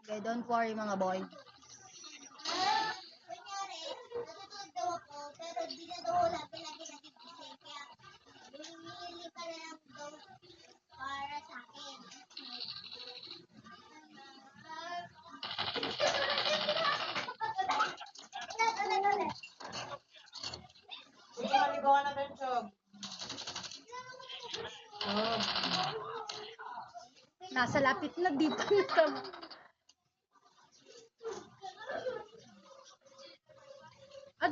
Okay, don't worry mga boy. Kunyari, natutulog daw ako, pero di na daw wala palagi nagigising. Kaya, bumili ka na lang daw para sa akin. Maligawan na ng chog. Oh. Nasa lapit na dito nito.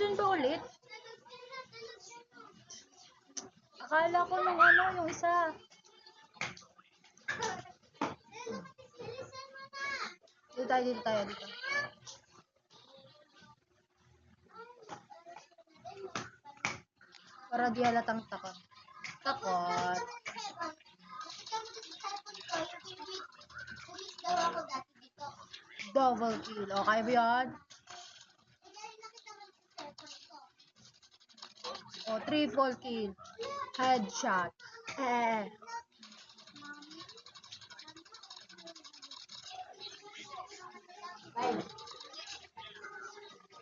Doon ba ulit? Akala ko nung ano, yung isa. Dito tayo, dito. Para di halatang takot. Takot. Double kill. Okay ba yan? O, triple kill. Headshot.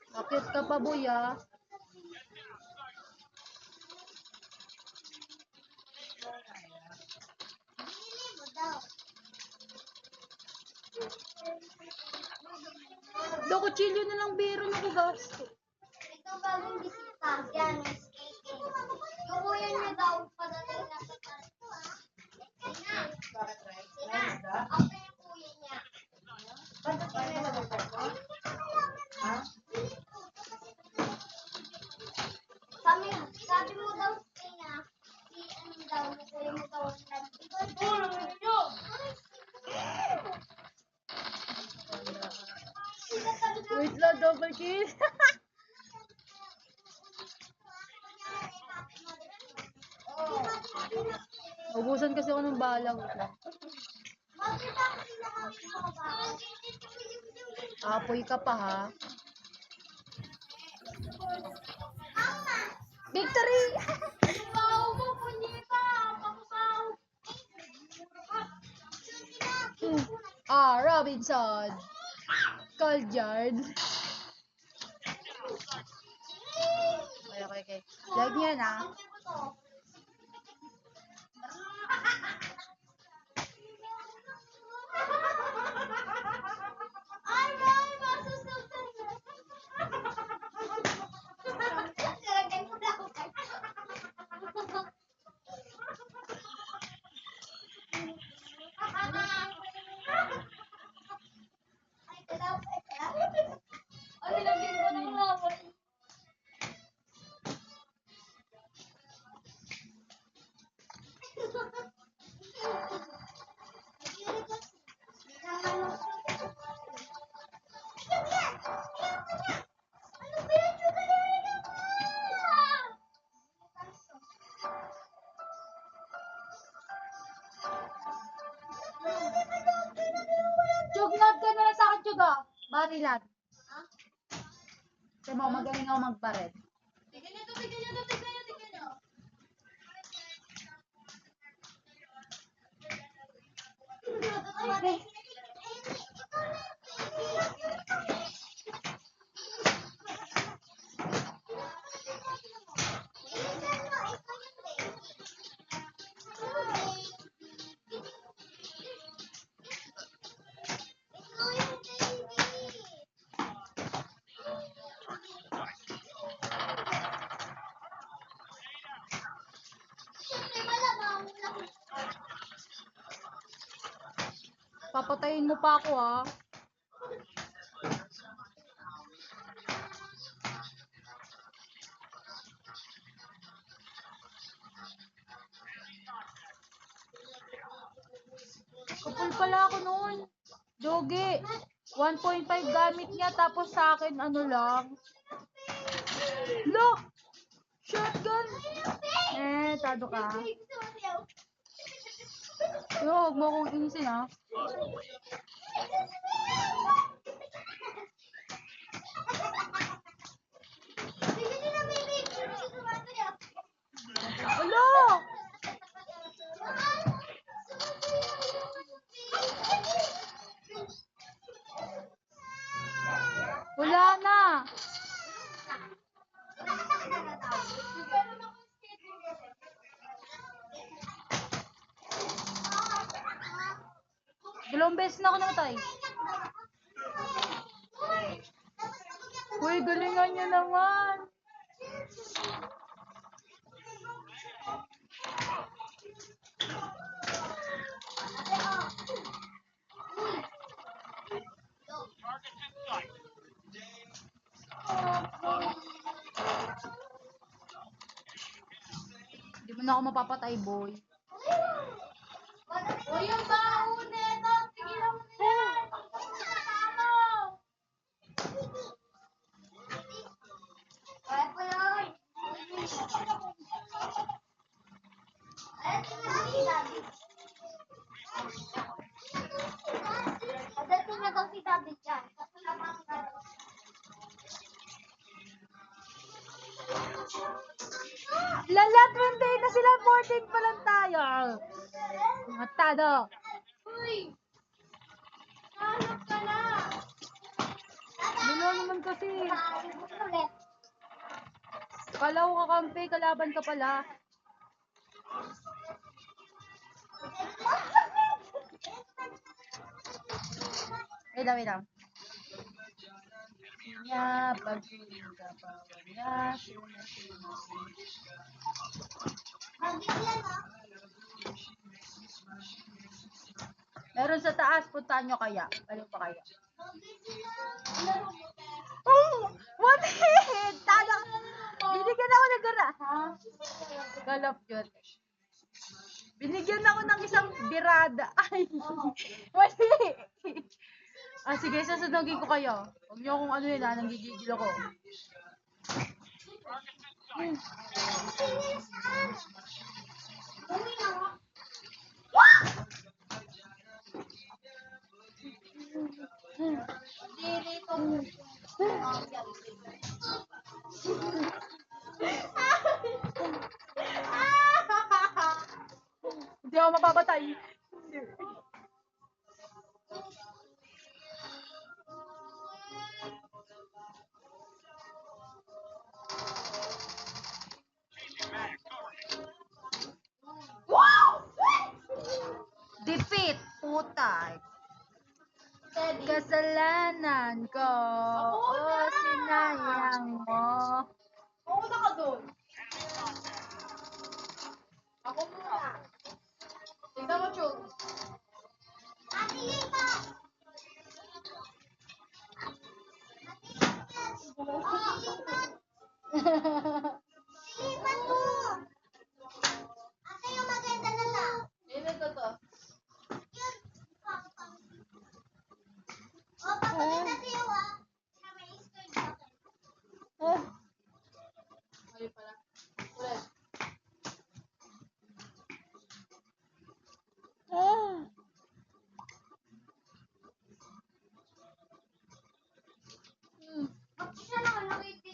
Bakit ka pa, boy, ah? Do, kutsilyo na lang biro na ko gasto. Ito bagong bisita, yan, Miss KK. Yung kuya niya daw, padating na sa kanto, ah. Sina, ako yung kuya niya. Ba't ka na nag-record? Ha? Sabi mo daw, Sina, si ano daw, kuya mo daw, Wait lang, double kill. Ubusan kasi ako ng bala. Wait lang. Apoy ka pa, ha? Victory! Robinson. Cold yard. Okay. Lag niya na. Chugnad ka na lang sa akin, Chug, ah. Barilan. Kasi mo, magaling ako magbaret. Tignan nyo. Papatayin mo pa ako, ha. Kapal pala ako noon. Doge. 1.5 gamit niya, tapos sa akin, ano lang. Look! Shotgun! Tado ka. Yo, huwag mo akong inisin, ha. Hello! Dalawang beses na ako namatay. Uy, galingan niyo naman. Hindi mo na ako mapapatay, boy. Uy, yung baon nito. Tigilan mo na yan. Ano? Kaya ko yun. Ayan, tingnan si David. Pagdating na daw si David dyan. Lala, 28 na sila, 14 pa lang tayo. Matado. Uy! Hanap ka na! Dalo naman kasi. Maaari mo ulit. Kala ko kakampi, kalaban ka pala. Wait lang. Niya, pagpili ka pa, wala, Magbigyan mo. meron sa taas, puntahan nyo kaya. Ano pa kaya? Magbigyan mo. Oh! What hit? Tala! Binigyan ako ng gara. Ha? Galap yun. Binigyan ako ng isang birada. Ay! Mali! Sige, sasunogin ko kayo. Huwag niyo akong ano yun ha, nanggigigil ako. Uwi na ako. Dito. Hindi ako mapapatay. Defeat! Puta! Kasalanan ko. O sinayang mo. Mauna ka doon. Ako muna. Tignan mo, Chug. Ate Lita! Lipat mo! Ate, yung maganda na lang. Yun ito to. Yun. O, papakita sa'yo ah. Na may skirt ako. Ayun pala. Ulit. Bakit siya nakalangiti?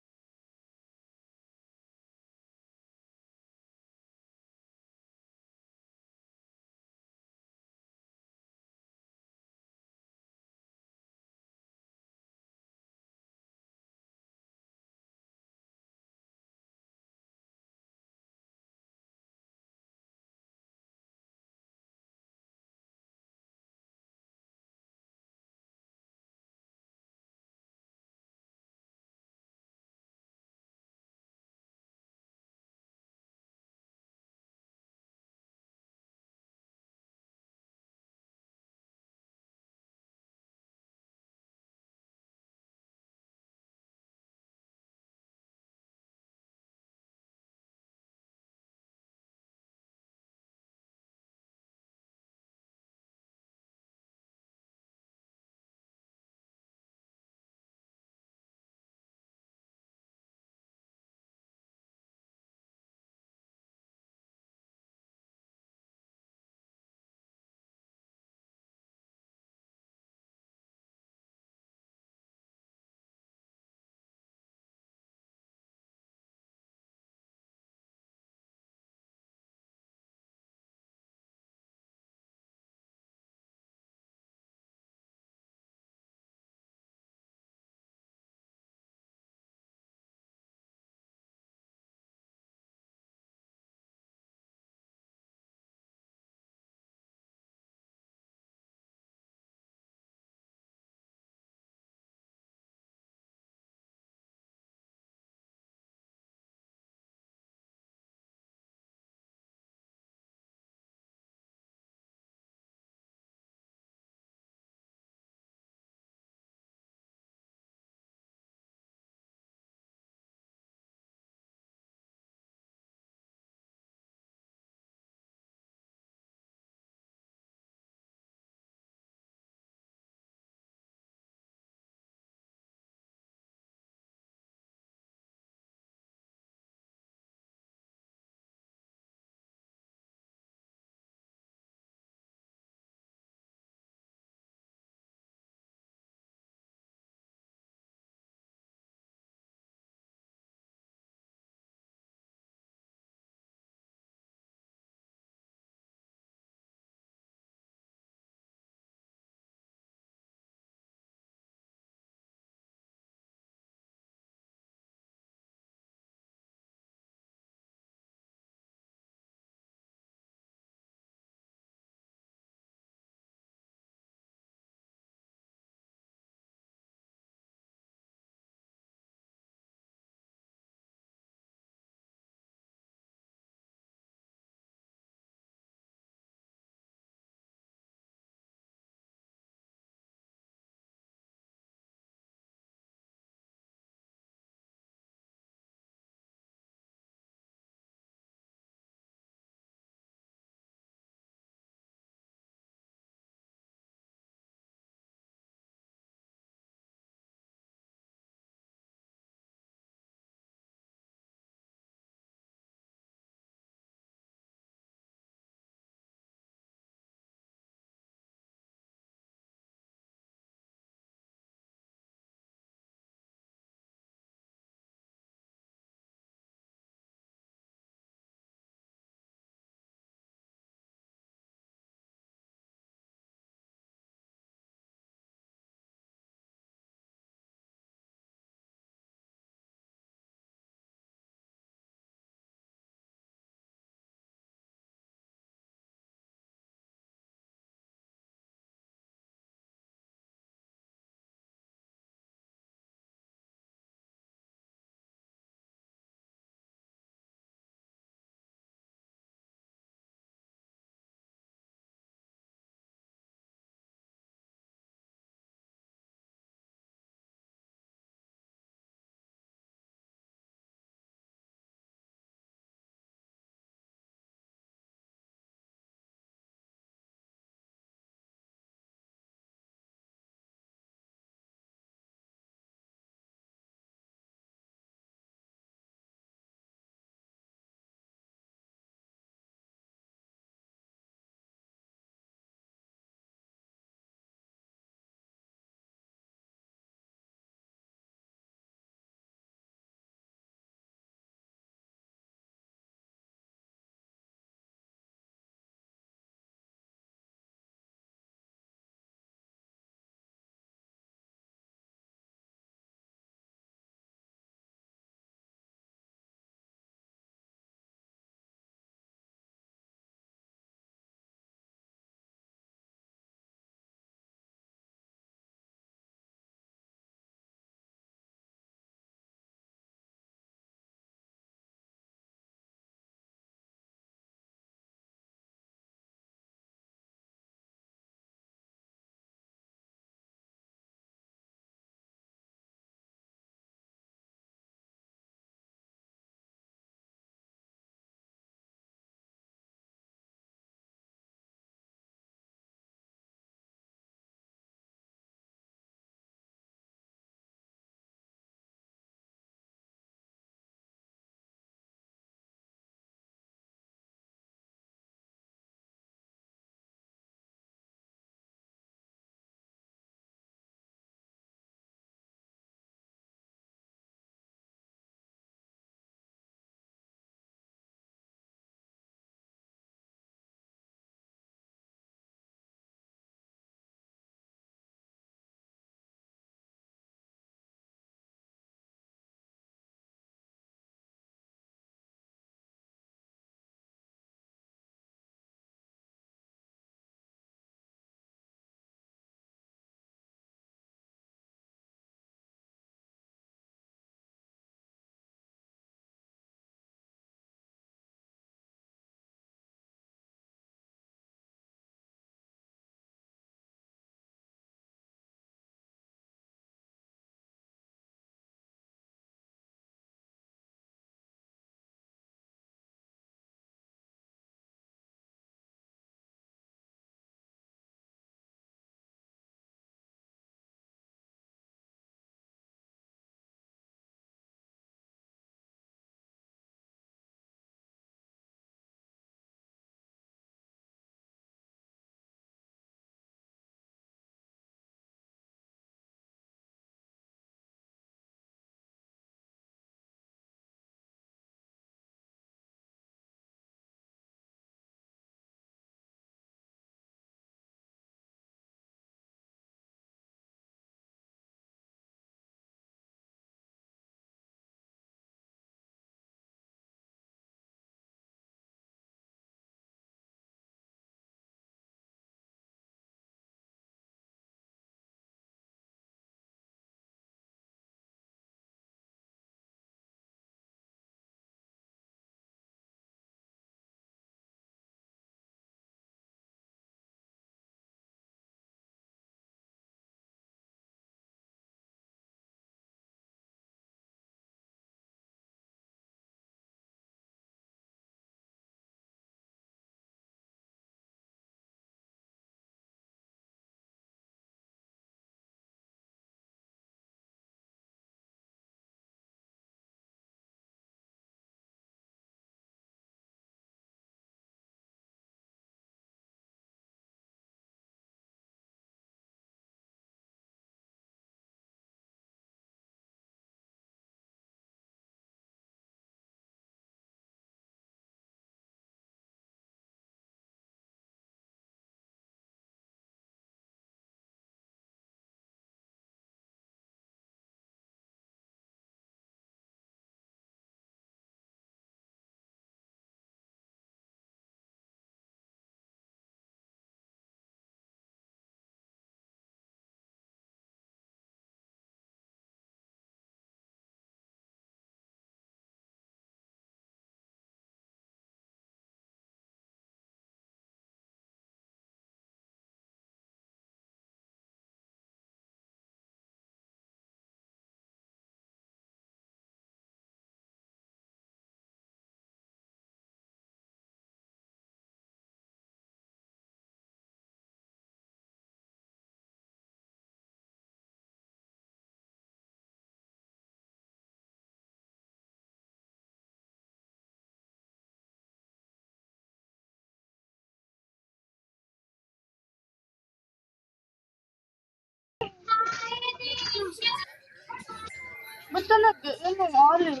Ba't talaga? Ano, alis?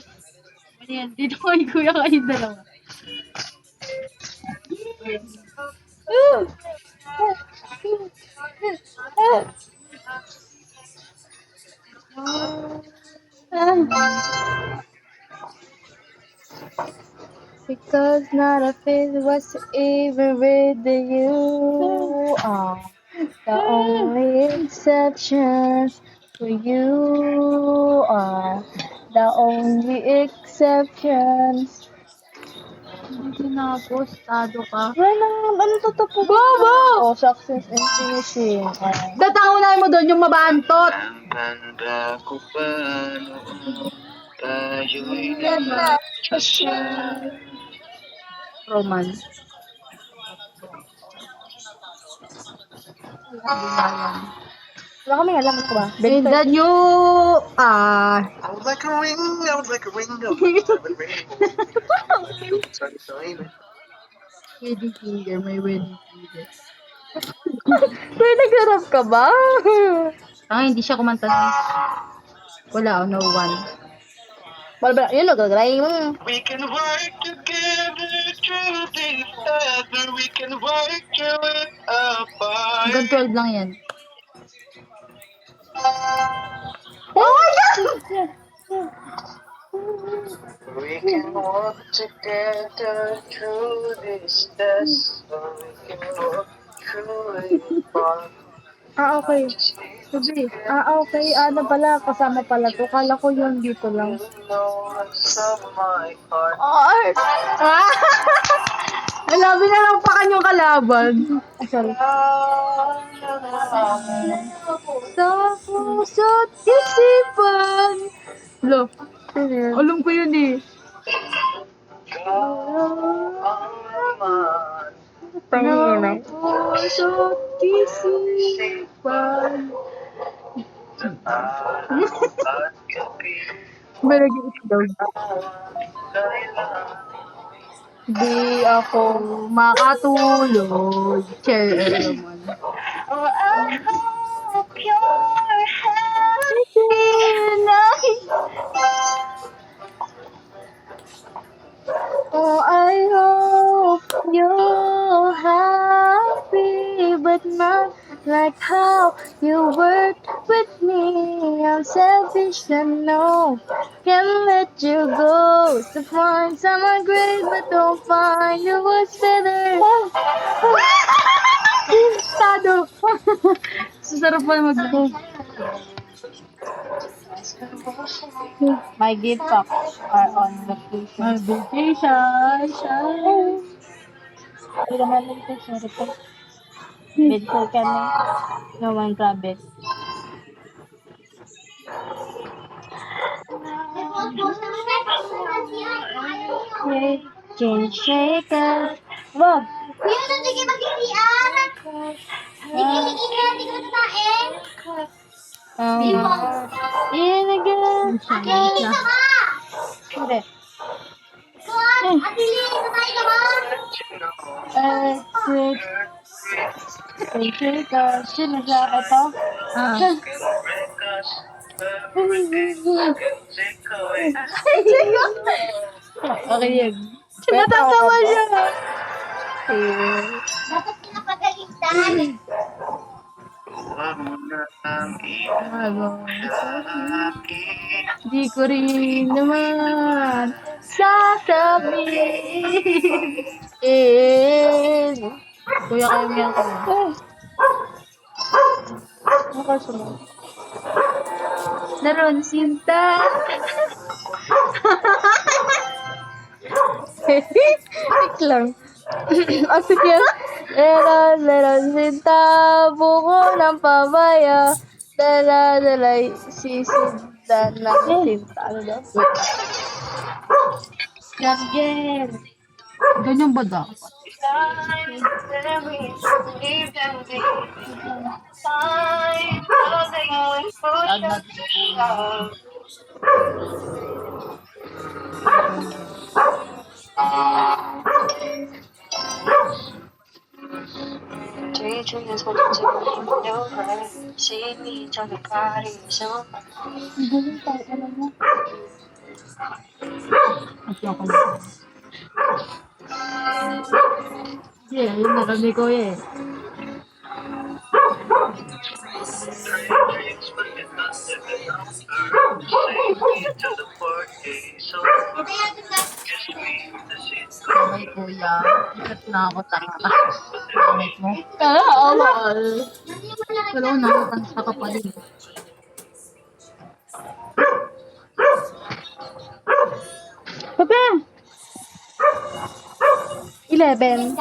Ayan, dito kay kuya kayo dalawa. Because not a face was even with you are the only exception for you are the only exceptions. Hindi na postado ka. Wala, ano totoo? Bobo! Oh, success and finishing. Tatangunahin mo doon yung mabantot. Ang ganda ko pa noon, tayo'y nagpasya. Roman. Wala kami alam ko ba? In the new, I would like a ring, I would like a ring, I would like a ring. Sunshine. wedding finger, may wedding finger. May nagharap ka ba? Hindi siya kumanta na. Wala, no one. Wala, yun, nagagray mo. We can work together through this weather. We can work through it apart. Hanggang 12 lang yan. Oh my God! We can walk together through this test. We can walk through it apart. Okay. Sabi, okay. Ano pala, kasama pala to. Kala ko yun dito lang. You know what's on my heart. Art! Alabi na lang pa kanyang kalaban. Sorry. Sa puso't isipan. Lo, alam ko yun eh. Sa puso't isipan. May nag-iisip daw. Di ako makatulog. Chair naman. Oh, I hope you're happy. Oh, I hope you're happy, but not like how you worked with me. I'm selfish, I know. Can't let you go to find someone great, but don't find you was better. Tado. Susarap pa mag My gift packs are on vacation. My vacation. Hindi naman ito, sorry po. Bedful kami. No one travel. Change shakers. Wag. Yun ang sige mag-iian. Hindi ko tatain. In again. Akili ka ba? Hindi. Kuwan, akili ka ba? Sweet. Change shakers. Sino siya? Ito? Okay yun. Natatawa siya. Bakit kinapagalitan? Huwag mo na ang iwan sa akin. Di ko rin naman sasabihin. Kuya kayo miyan ko. Ano ka sunod? Naroon sinta. Tik lang. Asik yan. Leron sinta, buko ng pabaya. Dala-dalay, sisinda ng sinta. Ano daw? Yan. Ganyan ba dapat? dreams when you took me from your heart. See me trying to party so Yeah, yun narinig ko eh. dreams but you're not living on earth. Take me to the party so kiss me the seat. Ay, kuya. Ikat na ako talaga. Pangit mo. Kaya, awal. Pero nakakanta ka pa din. Pepe! 11.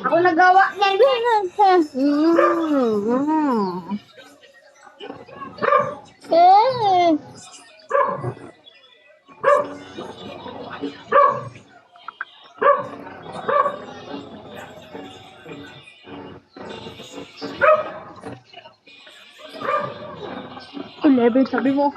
Ako nagawa niyan. Level sabi mo.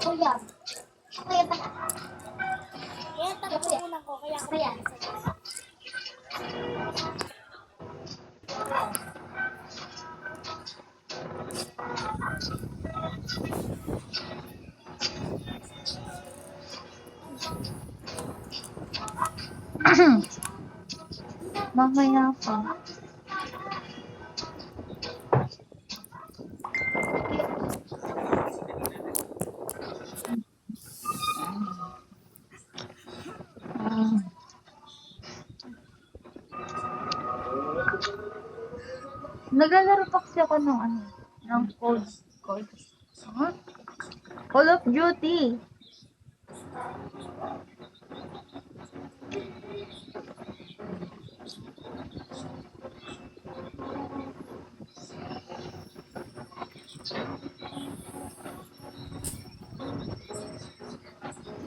Kuya. Kuya pa. Kaya taga-unan ko, kaya kaya. Mamaya pa. Naglalaro pa kasi ako ng ng code. Huh? Call of Duty.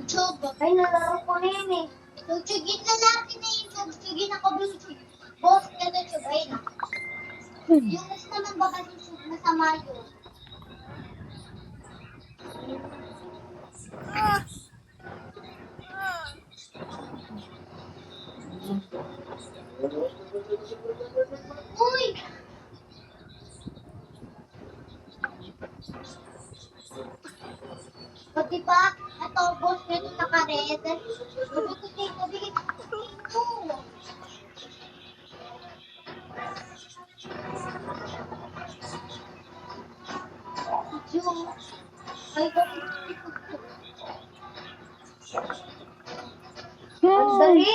Chog, ay nalaro ko na yun eh. Chugchugin na natin na yun. Chugchugin ako Bluetooth. Boss, ganda chug. Ayun na. Yung gusto naman baka susug na sa Mario. Uy! O diba, ito boss nito naka-red. Sabi ko dito, bigay ko dito. Yung, ay bakit dito? Ang dali.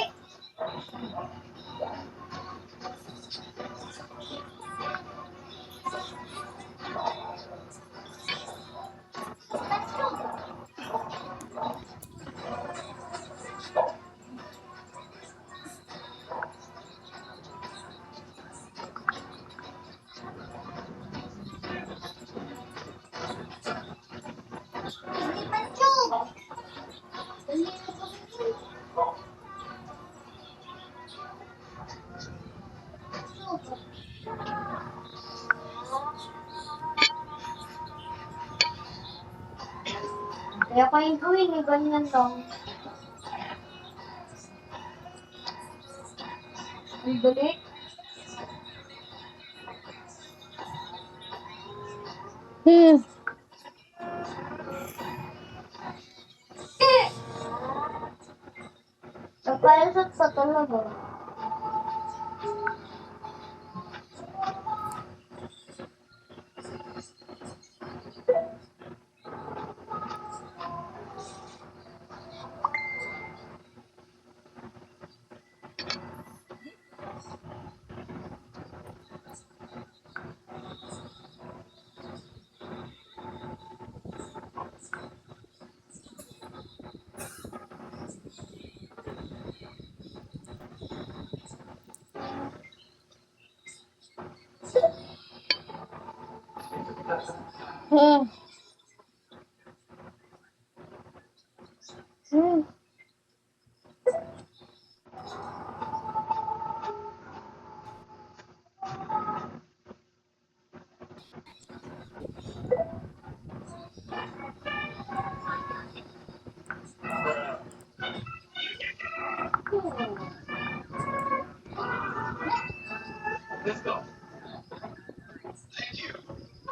Kaya ko yung gawin, may ganyan lang. Ay, dali. Nagpalusot pa talaga.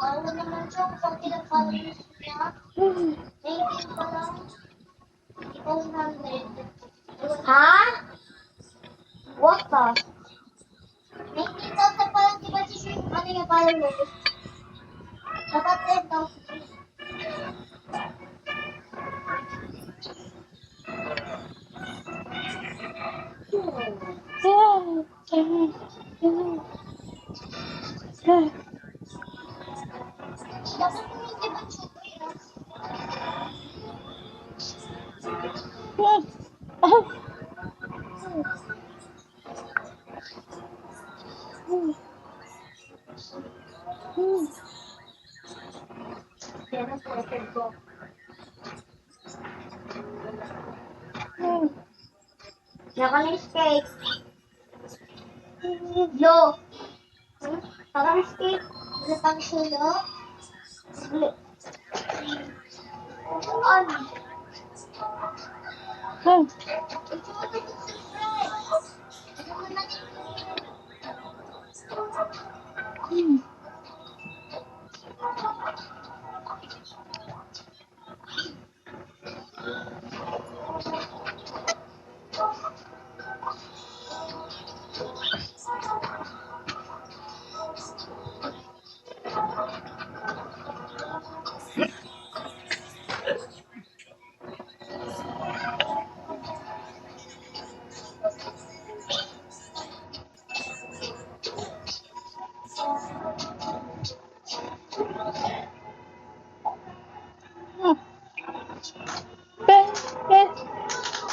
Bago naman siya pag pinag-follow niya. 19 pa lang. 100. Ha? What the? 19,000 pa lang, di ba si Shrek? Ano yung followers? Dapat 10,000. Dapat hindi ba siya? Yan ang second ko. Naka-escape. Lo. Parang escape. Ano pang sulo? Ano?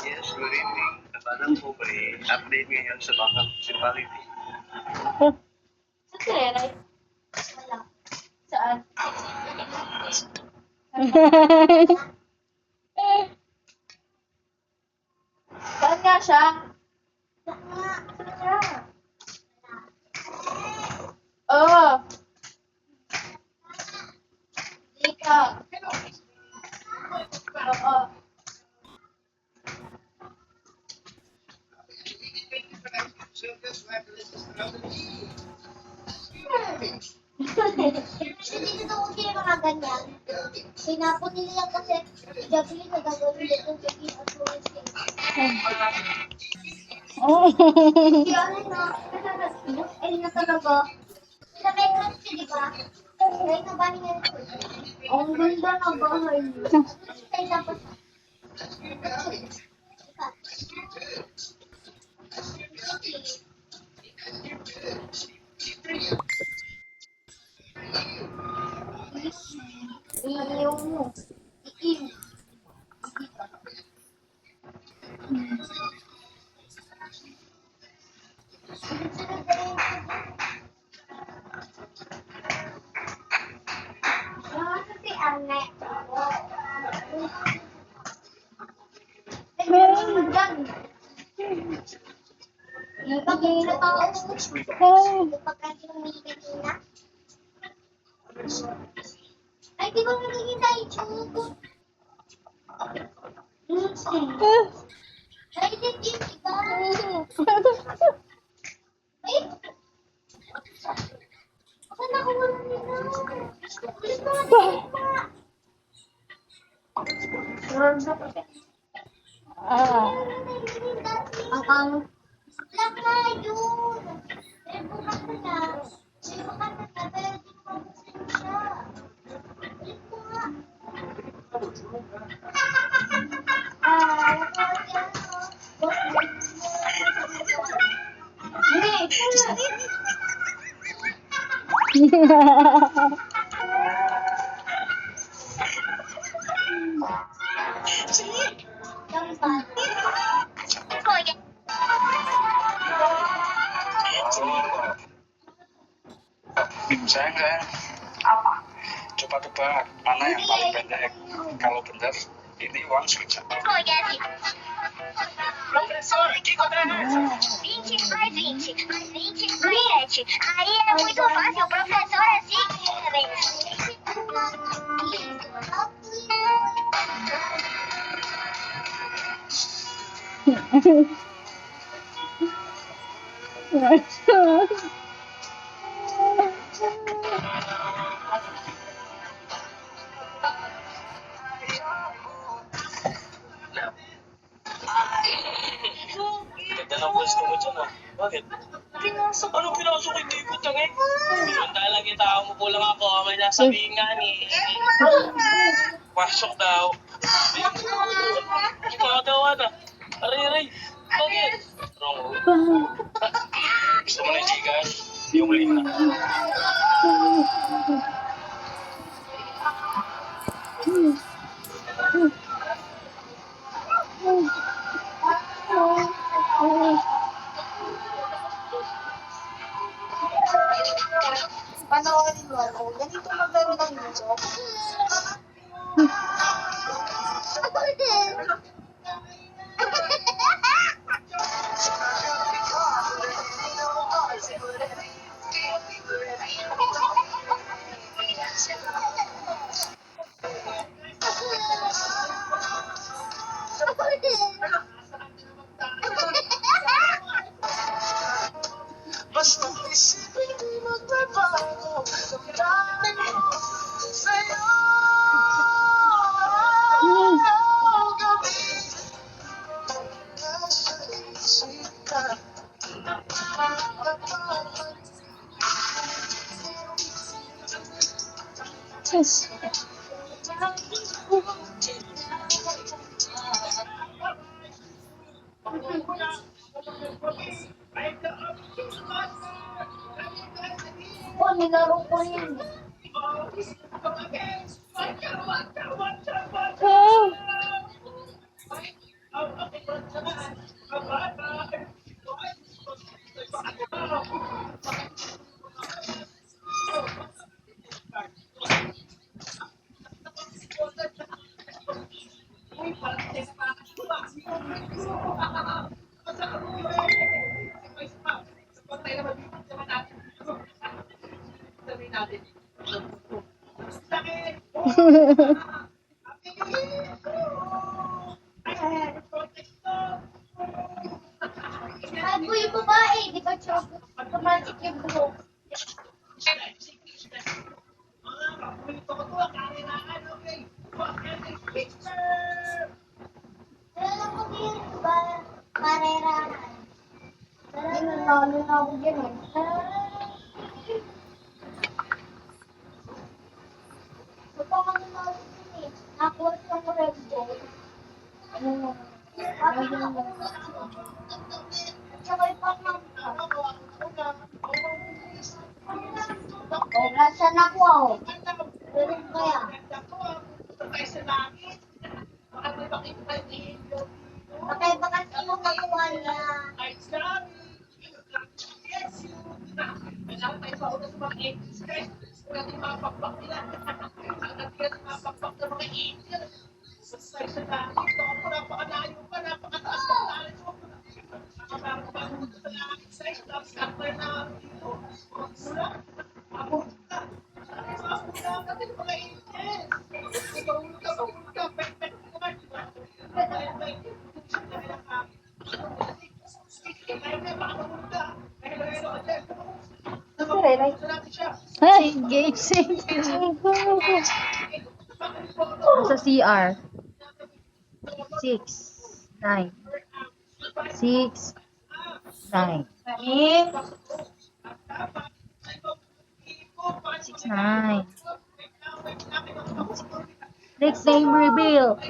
Yes, good evening. Nabanang po ba update ngayon sa Bangka Municipality? Sa Tereray. Wala. Saan? Saan nga siya? Oo. Dito. Oo. Hindi na ako sila mga ganyan. Sinapon nila lang kasi Jeffrey na gagawin dito sa Pilipinas. Kaya ano na, ay na talaga. Sa may country, di ba? Kaya na ba niya? Ang ganda na bahay niyo. Kaya dapat. Iiyaw mo. Iiyaw. Si Arne. Pag-iingat ako. Pagkati ng kanina. Ay, di ba nagiging tayo chuko? Ay, hindi ba? Ay, saan ako wala nila? Please, mga Ah. ang lang na yun. Eh, bukas na na. Eh, bukas na na. Pero di ko mabusin siya. Balik ko nga. Saya enggak. Apa? Coba mana yang paling pendek. Kalau benar, ini uang sudah. Professor, que coordenadas? 20 mais 20, mais 20 mais 7. Aí é muito fácil, professor, assim. Ganda ng pwesto mo dyan, ah. Bakit? Pinasok. Anong pinasok? Hindi ko tangin. Pinunta lang kita. Umupo lang ako. May nasabihin nga ni. Pasok daw. Kikatawa na. Aray. Bakit? Wrong. Gusto mo na chicken? Yung link na. Panoorin mo ako. Ganito maglaro ng video. Basta isipin di magbabago. Damdamin mo sa'yo. Gabi. Nasa isip ka. Yes. Oh, nilaro ko yun. Oh. Ay, po yung babae. Di ba siya automatic yung buhok? Alam ko din, ba? Parerahan. Nanalo na ako dyan eh. Kapag ano na ako dyan eh. Nakuha ko ng Red Bull. Tsaka ipamangka. Oh, nasaan ako ako? Ganun kaya. Bakit ba kasi yung nakuha niya? Ay, game save. Sa CR. 6, 9. 6, 9. 6, 9. Next name reveal.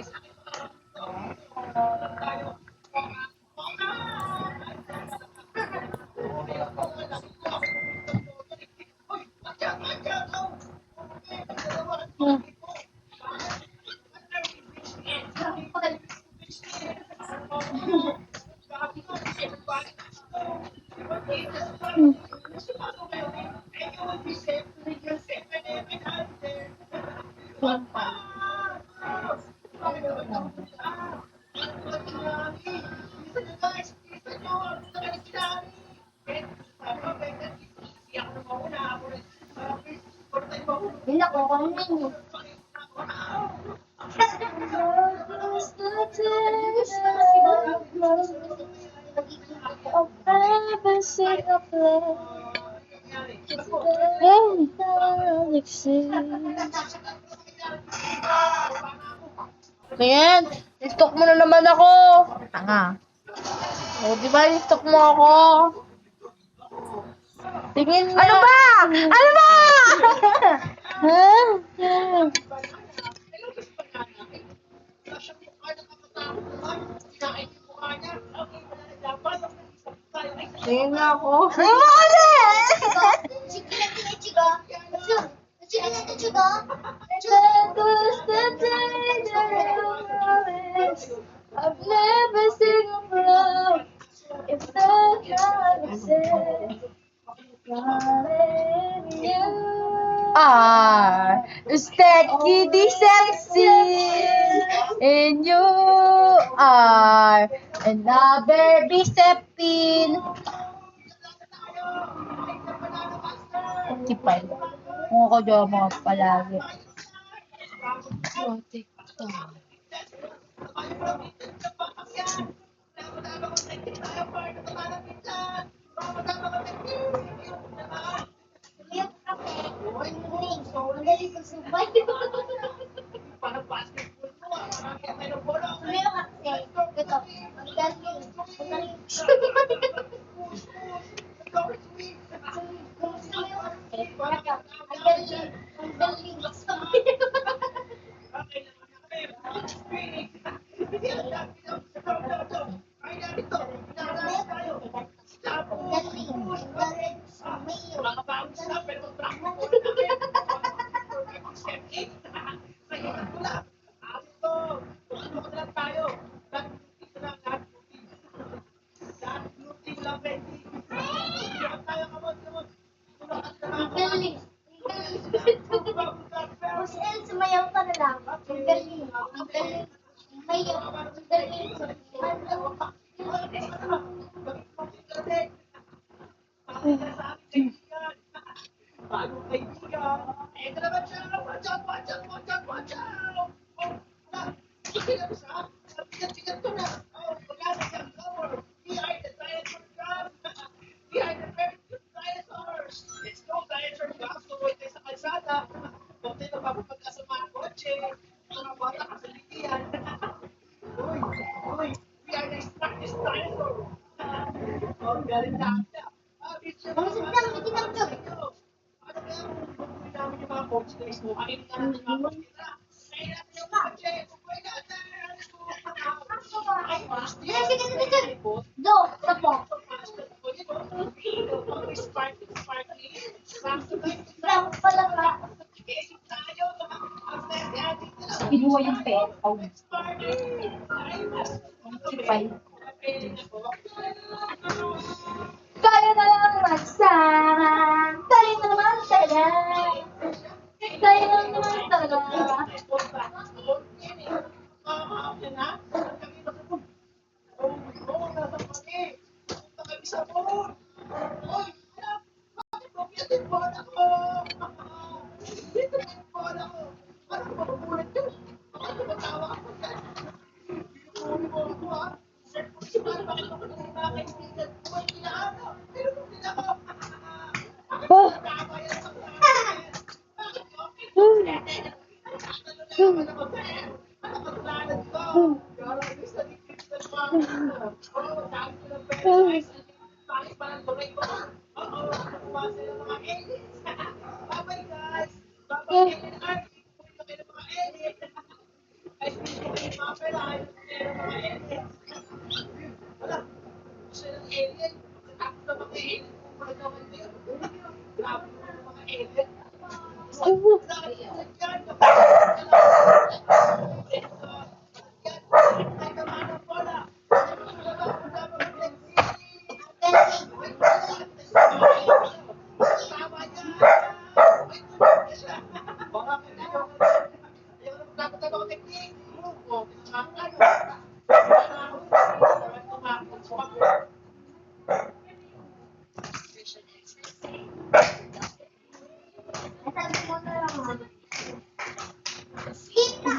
Hindi ako, ano yun? Ayan, stalk mo na naman ako. Tanga. O, di ba, stalk mo ako? Tingin na. Ano ba? Ano ba? Ha? Tingin na ako. Ano ba kasi? Sige na, chiga. Sige na, chiga. I've never seen a love if the kind of Kitty sexy, and you are another Bisepin. Tipay. Kung ako dyan mga palagi. Yung kape, magaling magsubay. Yung kape, ito, magaling. Kung gusto mo yung kape, magaling magsubay. Boss El, sumayaw ka na lang. Ang galing. Ang galing. Sumayaw. Ang galing. Malusog lang, hindi lang dyan. Sige, sige, sige, sige. Do, tapo. Lang pala ka. Kinuha yung pen. Tipay. Kaya na lang magsama. Kaya na naman talaga. Kaya na naman talaga. Sabi mo na lang. Kita!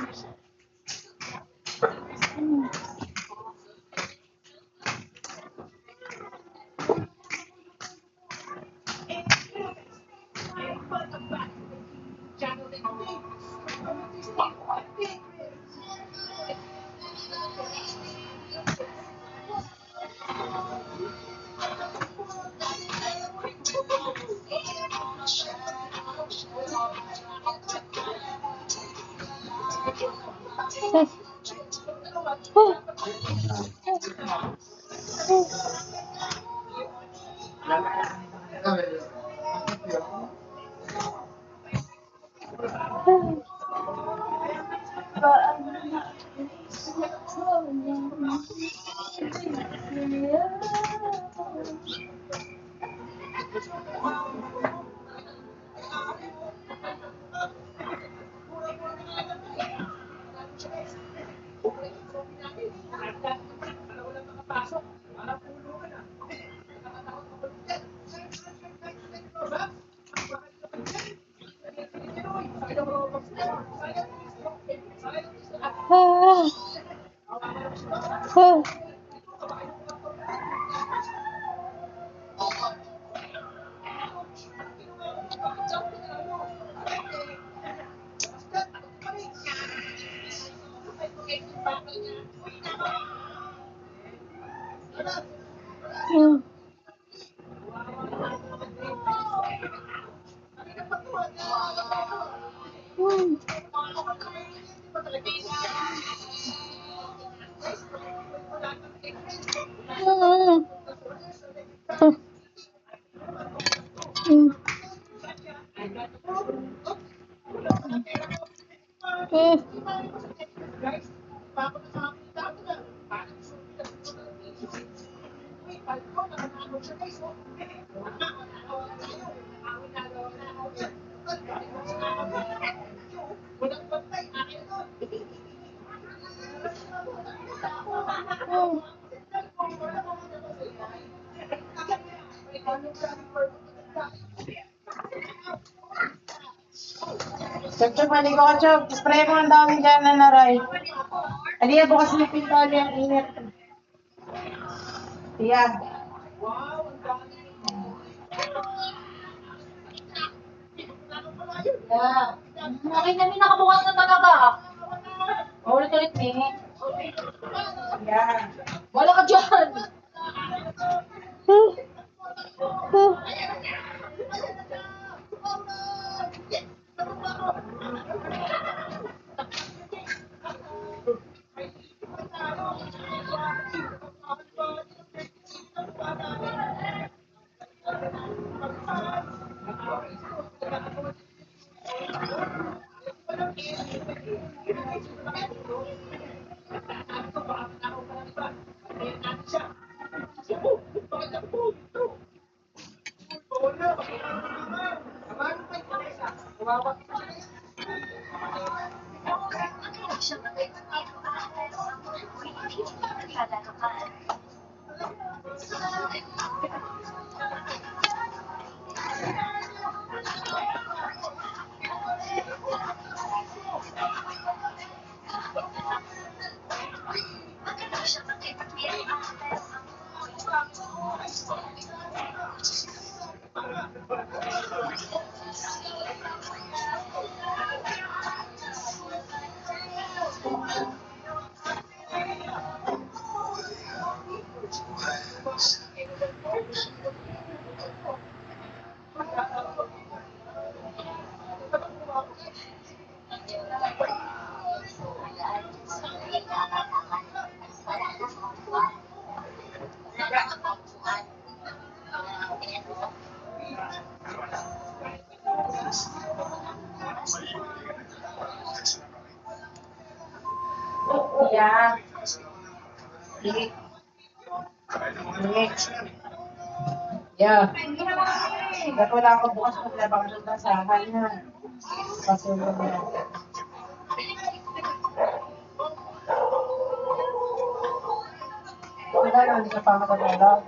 Chok, maligo ka, Chok. Spray mo ang dami dyan na naray. Aliya, bukas mo pinto aliya. Ingat. Tiya. Yeah. Akin na nakabukas na talaga. Ulit-ulit ni. Yeah. Wala ka dyan. Yeah. Yeah. Ba't wala ako bukas maglabang ng sa kanya? Pasulong na. Wala na, hindi ka pa makapaglalab.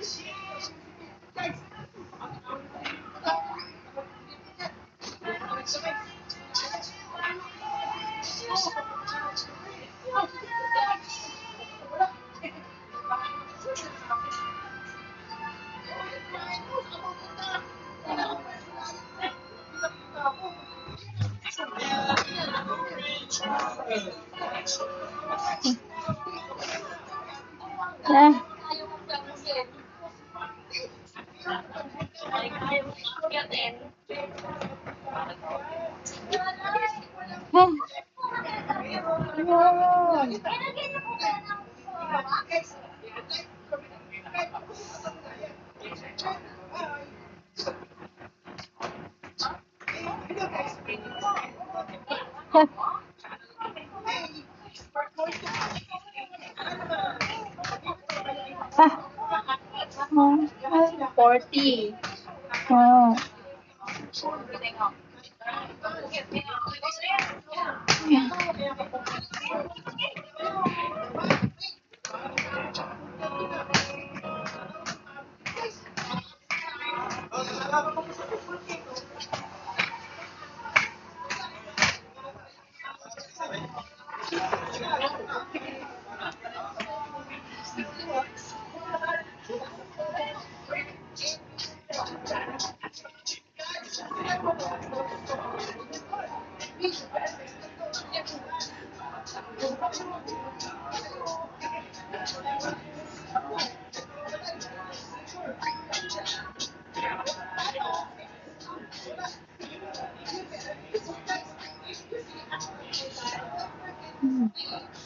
Ah. Ah. 40. Oh.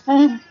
Ah.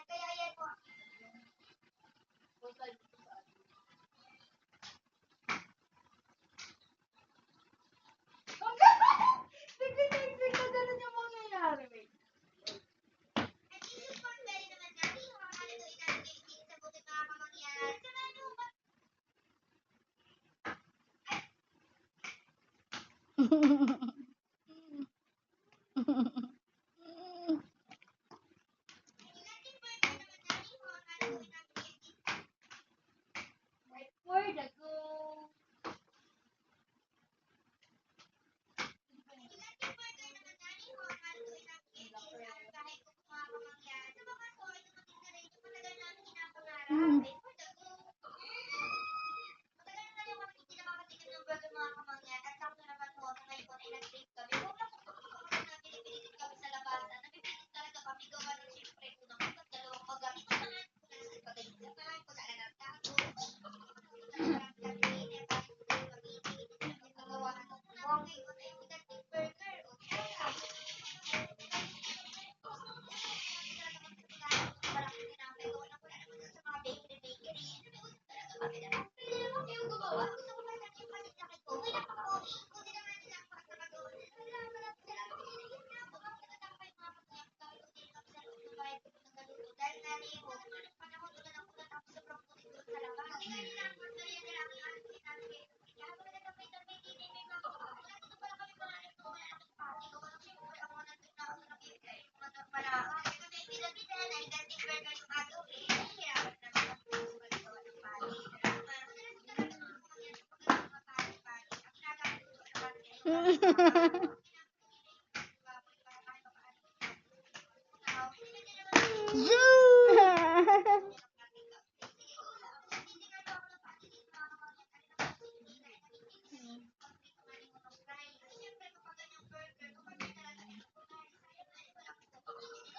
Kaya yan po. Where the go?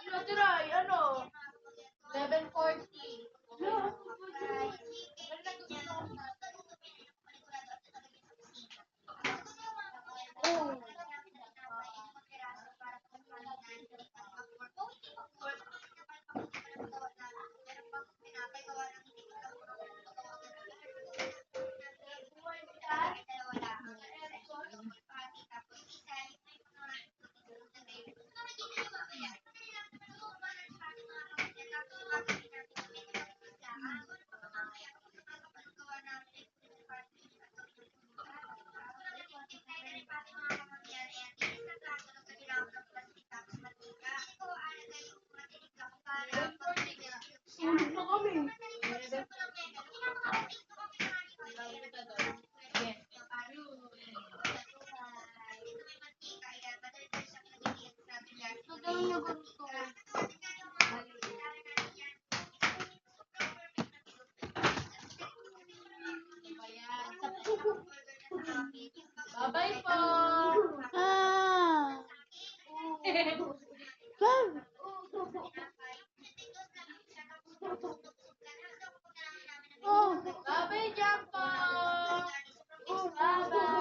Ano, Tiray? Ano? 11:40. Bye-bye po. Bye-bye, Jampo. Bye-bye.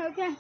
Okay.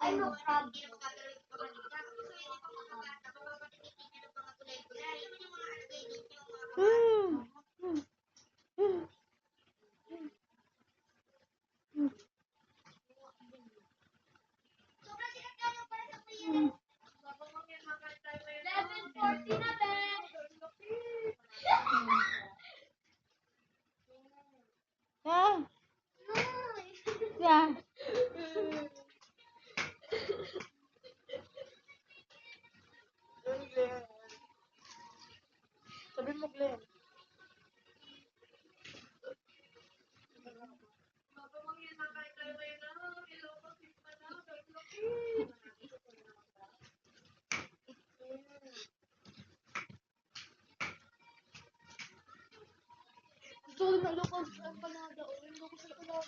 Ay, no, crab. Ah, yeah. Sabi mo, Glenn.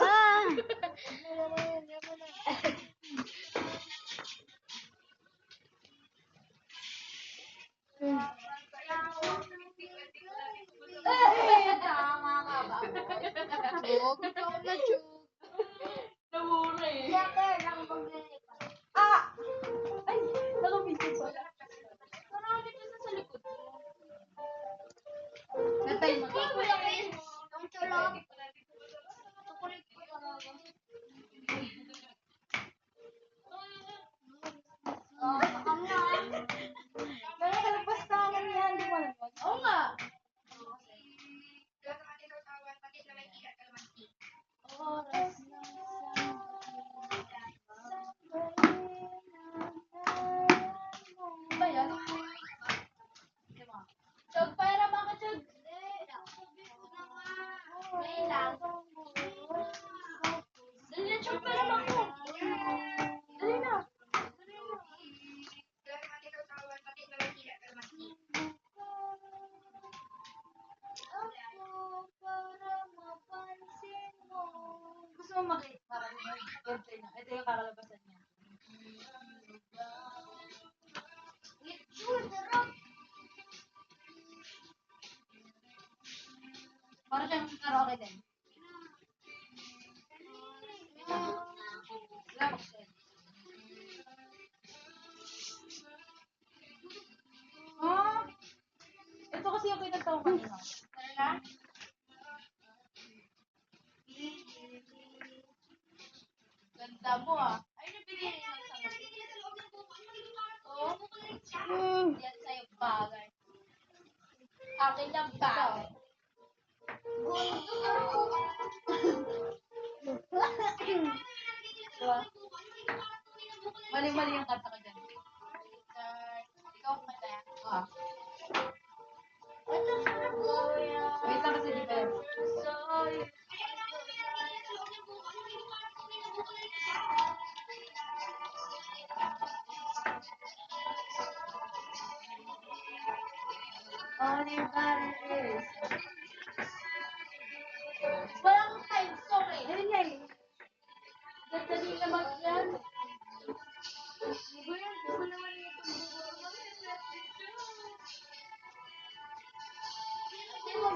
Ah! Tama ka ba? Huwag ka na, Chug. Siyempre, lang maglilipas. Ah! Ay, nakabisip ko. Natay mo to. Ang tulog. Tukulit ko talaga. Ang nga. Nakakalagpas naman yan, di mo alam yun? Oo nga. Oras na ba yan? Chug, pera mga chug. Ngayon lang. Dali na, chug, pera mga. Dali na. Gusto mo makita parang gameplay na. Ito yung kakalabasan niya. Para siyang karaoke din. Relax din. Ah! Ito kasi yung pinagtawa kanina. Talaga? Ganda mo ah. Ay, nabili rin ng sama. Mm. Yan sa'yo bagay. Akin lang bagay. Diba? Mali-mali yung kanta ko dyan. Ikaw ang kaya. Ah. Ito sa kuya. Wait lang kasi di ba yan? Anybody is. Walang time song eh. Ayun nga eh. Dadali naman yan. Iba yan, iba naman ito. Hindi mo